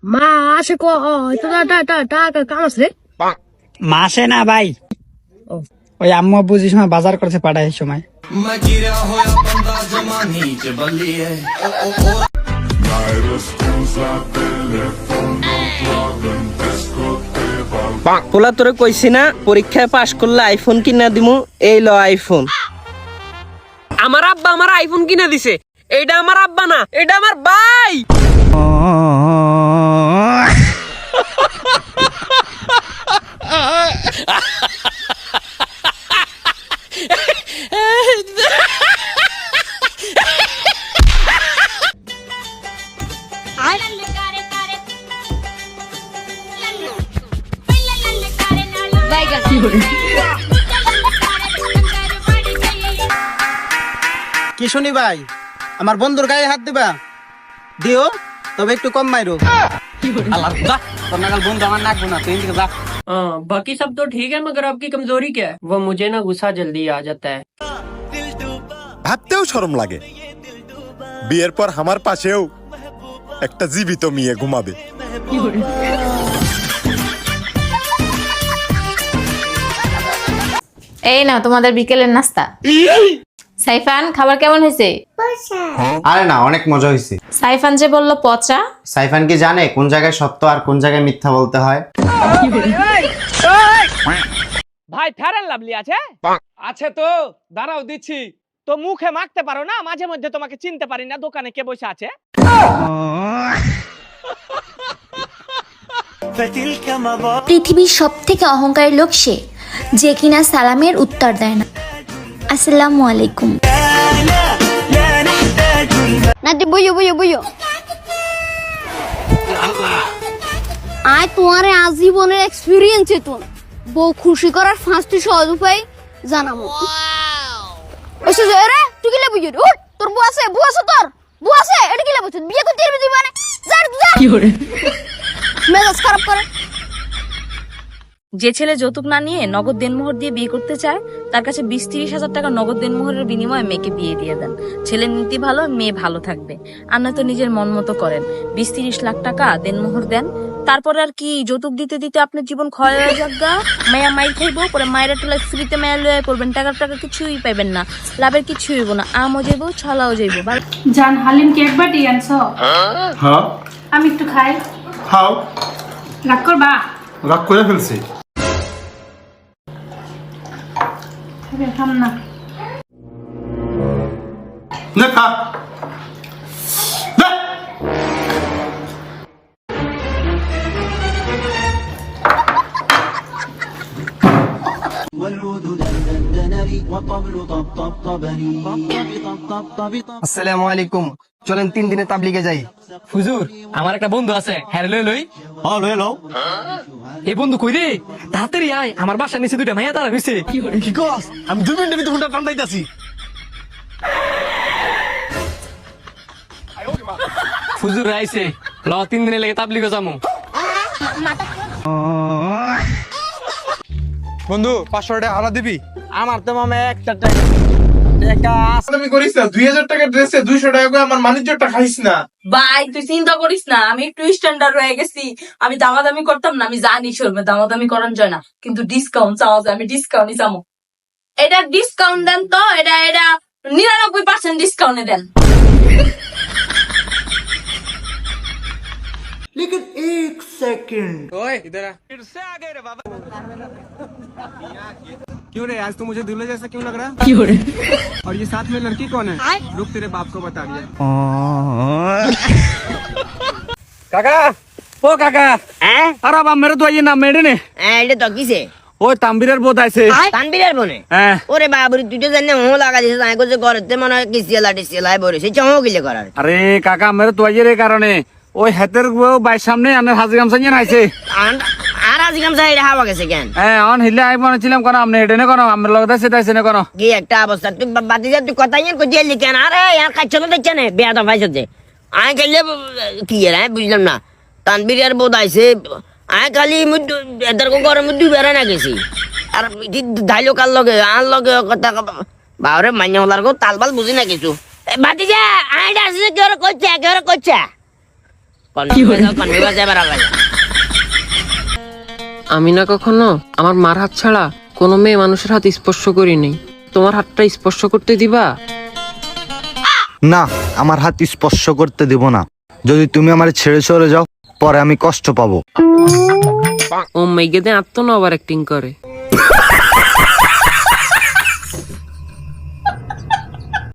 মাসে টাকা কাম আছে রে? মাসে না ভাই, ও ওই আম্মু বুঝি সময় বাজার করতে পাঠায় এই সময়। পোলা তোরে কইছি না পরীক্ষায় পাশ করলে আইফোন কিনা দিমু, এই ল আইফোন। আমার আব্বা আমার আইফোন কিনা দিছে। এইটা আমার আব্বা না, এটা আমার ভাই। কি শুনি ভাই, আমার বন্ধুর গায়ে হাত দিবা? দিও, তবে একটু কম মাইরো। আল্লাহ যা, তোর নাগাল বন্ধু আমার নাকবো না, তুই এদিকে যা। बाकी सब तो ठीक है, मगर आपकी कमजोरी क्या है? वो मुझे ना गुस्सा जल्दी आ जाता है। ভাবতেও শরম লাগে, বিয়ের পর আমার পাশেও একটা জীবিত মেয়ে ঘুমাবে। এই নাও তোমাদের বিকেলের নাস্তা। সাইফান, খাবার কেমন হয়েছে? আরে না, অনেক মজা হয়েছে। সাইফান যে বললো পচা। সাইফান কি জানে কোন জায়গায় সত্য আর কোন জায়গায় মিথ্যা বলতে হয়? ভাই ফেয়ার লাভলি আছে? আছে তো, দাঁড়াও দিচ্ছি। তো মুখে মাখতে পারো না, মাঝে মধ্যে তোমাকে চিনতে পারি না, দোকানে কে বসে আছে? পৃথিবীর সব থেকে অহংকারী লোক সে, যে কিনা সালামের উত্তর দেয় না। আসসালামু আলাইকুম। নাতি বুঝো বুঝো বুঝো, আয় তোমারে আজীবনের এক্সপিরিয়েন্স তো বউ খুশি করার ফার্স্ট সহজ উপায় জানাবো। ওইসে যে রে তুই কি বুঝি উঠ, তোর বউ আছে তোর বউ আছে, এটা কি বুঝছ? বিয়ে করতে দিবি তুই মানে যা যা কি করে মেজাজ খারাপ করে। যে ছেলে যৌতুক না নিয়ে নগদ দেনমোহর দিয়ে বিয়ে করতে চায়, তার কাছে 20-30 হাজার টাকা নগদ দেনমোহরের বিনিময়ে মেয়েকে বিয়ে দিয়ে দেন। ছেলের নীতি ভালো, মেয়ে ভালো থাকবে। আর নয়তো নিজের মন মতো করেন, 20-30 লাখ টাকা দেনমোহর দেন, তারপরে আর কি যৌতুক দিতে দিতে আপনার জীবন ক্ষয় হয়ে যাক গা। মায়া মাইর খাইবো, পরে মায়ের একটা ফ্রিতে মায়া লয়ে পড়বেন, টাকা কিছুই পাইবেন না, লাভের কিছুই হইব না, আমও যাইব ছলাও যাইব। জান হালিম কি একবার দিয়ে আনছো? হ্যাঁ, আমি একটু খাই। খাও। রাগ করবা? রাগ করে ফেলছি। খাম না। না খা। আসসালামু আলাইকুম, চলেন 3 দিনে তাবলিগে যাই। হুজুর, আমার একটা বন্ধু আছে, হ্যাঁ লই লই। হ্যাঁ, লয়ে লও। এই বন্ধু কই রে? তাড়াতাড়ি আয়, আমার বাসার নিচে দুইটা মাইয়া দাঁড়া হইছে। কি কস? আমি 2 মিনিটের ভিতরে ফোনটা টানতাইতাছি। হুজুর আইছে, ল 3 দিনে লেগে তাবলিগে যামু। বন্ধু 500 টাকা হারা দিবি? আমার তো মামা একটা আমি করিস না, 2000 টাকা ড্রেসে 200 টাকা করে আমার মানিজ্যটা খাইস না। ভাই তুই চিন্তা করিস না, আমি একটু স্ট্যান্ডার্ড হয়ে গেছি। আমি দামাদামি করতাম না, আমি জানি শোরমে দামাদামি করান যায় না, কিন্তু ডিসকাউন্ট চাওয়া যায়, আমি ডিসকাউন্টই চামো। এটা ডিসকাউন্ট দেন তো, এটা 99% ডিসকাউন্টে দেন। लेकिन 1 सेकंड। ओए इधर आ। फिर से आ गए रे बाबा। क्यों रे, आज तू मुझे दूल्हे जैसा क्यों लग रहा है? क्यों रे? और ये साथ में लड़की कौन है? रुक, तेरे बाप को बता दिया। काका, ओ काका, अरे बाप मेरे तो ये ना मेरे ने। এটা তো কিসে? ওই তাম্বিরের বোধ আছে। তানবীরের বনে? হ্যাঁ। ওরে বাবুরে, তুই তো জানি মো লাগা দিছিস, আমি কইছে ঘরেতে মনে হয় কিসিলা টিসিলা বরে, সে চমো গিলে করার। আরে কাকা, মেরে তো এর কারণে ওই হাতের বাই সামনে আনার হাজি গামছা নিয়ে আইছে। আর আজ গামছা এটা হাওয়া গেছে কেন? হ্যাঁ, অন হিলে আই বলেছিলাম কোন আপনি হেডে না কোন আমরা লগতে সেটাইছে না কোন। কি একটা অবস্থা, তুই বাতি যা, তুই কথা নিয়ে কই জেলি কেন? আরে ইয়ার কাচ্চা তো দেখছ না, বেয়াদব ভাইছে যে। আই গেলে কি এর, আমি বুঝলাম না। তানবীরের বোধ আইছে, আই খালি এদের ঘরের মধ্যে বেড়া না গেছি। আর ধাইলো কার লগে আর লগে কথা বাবরে মাইয়া হলার গো তালবাল বুঝি না কিছু। বাতি যা আইডা আছে, কেউ করছে কন্যা বাজায় বেড়াবে। আমি না কখনো আমার মার হাত ছাড়া কোনো মেয়ে মানুষের হাত স্পর্শ করিনি। তোমার হাতটা স্পর্শ করতে দিবা? না, আমার হাত স্পর্শ করতে দেব না। যদি তুমি আমার ছেড়ে চলে যাও, পরে আমি কষ্ট পাবো। ও মেঘেতে আত্ম না ওভার অ্যাক্টিং করে।